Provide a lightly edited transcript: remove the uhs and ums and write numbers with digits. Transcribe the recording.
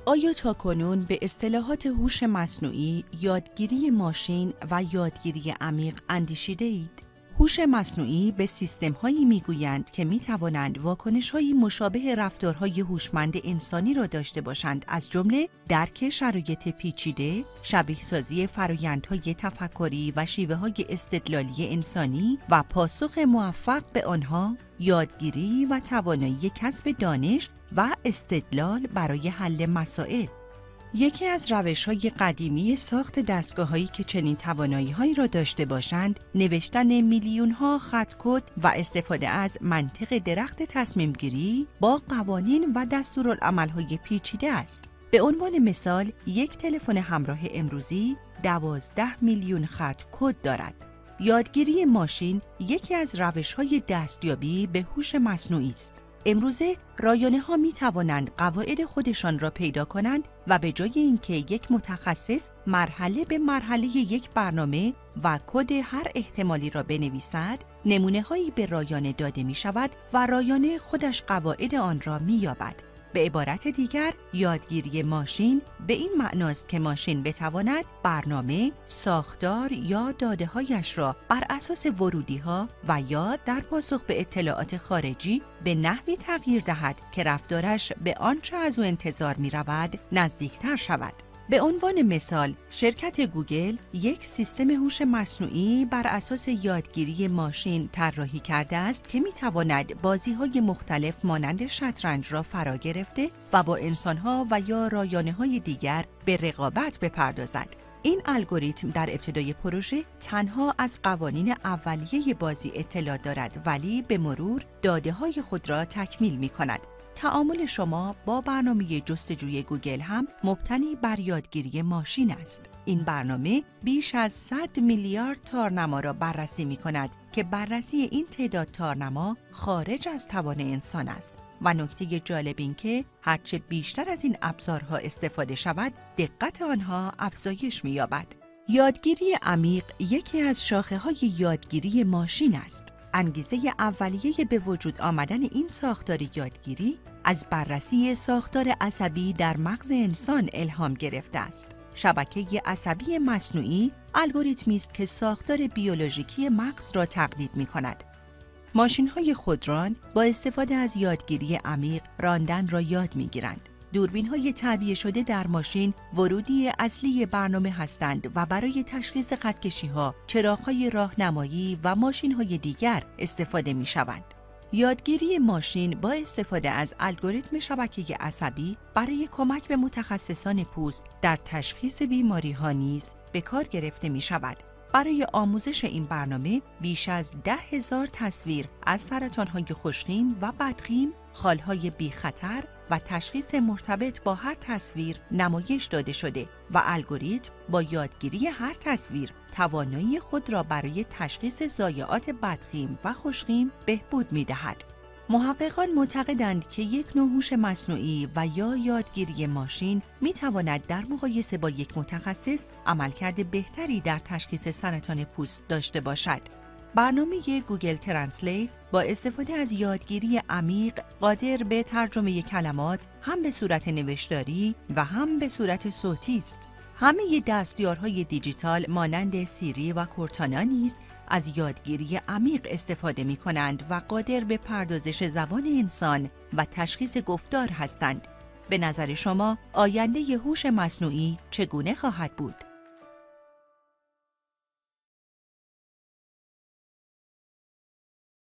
آیا تاکنون به اصطلاحات هوش مصنوعی، یادگیری ماشین و یادگیری عمیق اندیشیده اید؟ هوش مصنوعی به سیستم‌هایی می‌گویند که می‌توانند واکنش‌هایی مشابه رفتارهای هوشمند انسانی را داشته باشند، از جمله درک شرایط پیچیده، شبیه‌سازی فرآیندهای تفکری و شیوه‌های استدلالی انسانی و پاسخ موفق به آنها، یادگیری و توانایی کسب دانش و استدلال برای حل مسائل. یکی از روش‌های قدیمی ساخت دستگاه‌هایی که چنین توانایی‌هایی را داشته باشند، نوشتن میلیون‌ها خط کد و استفاده از منطق درخت تصمیم‌گیری با قوانین و دستورالعمل‌های پیچیده است. به عنوان مثال، یک تلفن همراه امروزی 12 میلیون خط کد دارد. یادگیری ماشین یکی از روش‌های دستیابی به هوش مصنوعی است. امروزه رایانه‌ها می‌توانند قواعد خودشان را پیدا کنند و به جای اینکه یک متخصص مرحله به مرحله یک برنامه و کد هر احتمالی را بنویسد، نمونه‌هایی به رایانه داده می‌شود و رایانه خودش قواعد آن را می‌یابد. به عبارت دیگر، یادگیری ماشین به این معناست که ماشین بتواند برنامه، ساختار یا داده‌هایش را بر اساس ورودی‌ها و یا در پاسخ به اطلاعات خارجی به نحوی تغییر دهد که رفتارش به آنچه از او انتظار می‌رود نزدیکتر شود. به عنوان مثال، شرکت گوگل یک سیستم هوش مصنوعی بر اساس یادگیری ماشین طراحی کرده است که می‌تواند بازی‌های مختلف مانند شطرنج را فرا گرفته و با انسان‌ها و یا رایانه‌های دیگر به رقابت بپردازد. این الگوریتم در ابتدای پروژه تنها از قوانین اولیه بازی اطلاع دارد، ولی به مرور داده‌های خود را تکمیل می‌کند. تعامل شما با برنامه جستجوی گوگل هم مبتنی بر یادگیری ماشین است. این برنامه بیش از 100 میلیارد تارنما را بررسی می‌کند که بررسی این تعداد تارنما خارج از توان انسان است. و نکته جالب این که هرچه بیشتر از این ابزارها استفاده شود، دقت آنها افزایش می‌یابد. یادگیری عمیق یکی از شاخه‌های یادگیری ماشین است. انگیزه اولیه به وجود آمدن این ساختار یادگیری از بررسی ساختار عصبی در مغز انسان الهام گرفته است. شبکه عصبی مصنوعی الگوریتمی است که ساختار بیولوژیکی مغز را تقلید می‌کند. ماشین‌های خودران با استفاده از یادگیری عمیق راندن را یاد می‌گیرند. دوربین‌های تعبیه شده در ماشین ورودی اصلی برنامه هستند و برای تشخیص خطکشی‌ها، چراغ‌های راهنمایی و ماشین‌های دیگر استفاده می‌شوند. یادگیری ماشین با استفاده از الگوریتم شبکه عصبی برای کمک به متخصصان پوست در تشخیص بیماری‌ها نیز به کار گرفته می‌شود. برای آموزش این برنامه بیش از 10,000 تصویر از سرطان‌های خوش‌خیم و بدخیم، خال‌های بی‌خطر و تشخیص مرتبط با هر تصویر نمایش داده شده و الگوریتم با یادگیری هر تصویر توانایی خود را برای تشخیص ضایعات بدخیم و خوش‌خیم بهبود می‌دهد. محققان معتقدند که یک نوع هوش مصنوعی و یا یادگیری ماشین می‌تواند در مقایسه با یک متخصص عملکرد بهتری در تشخیص سرطان پوست داشته باشد. برنامه گوگل ترنسلیت با استفاده از یادگیری عمیق قادر به ترجمه کلمات هم به صورت نوشتاری و هم به صورت صوتی است. همه دستیارهای دیجیتال مانند سیری و کورتانا نیز از یادگیری عمیق استفاده می‌کنند و قادر به پردازش زبان انسان و تشخیص گفتار هستند. به نظر شما آینده هوش مصنوعی چگونه خواهد بود؟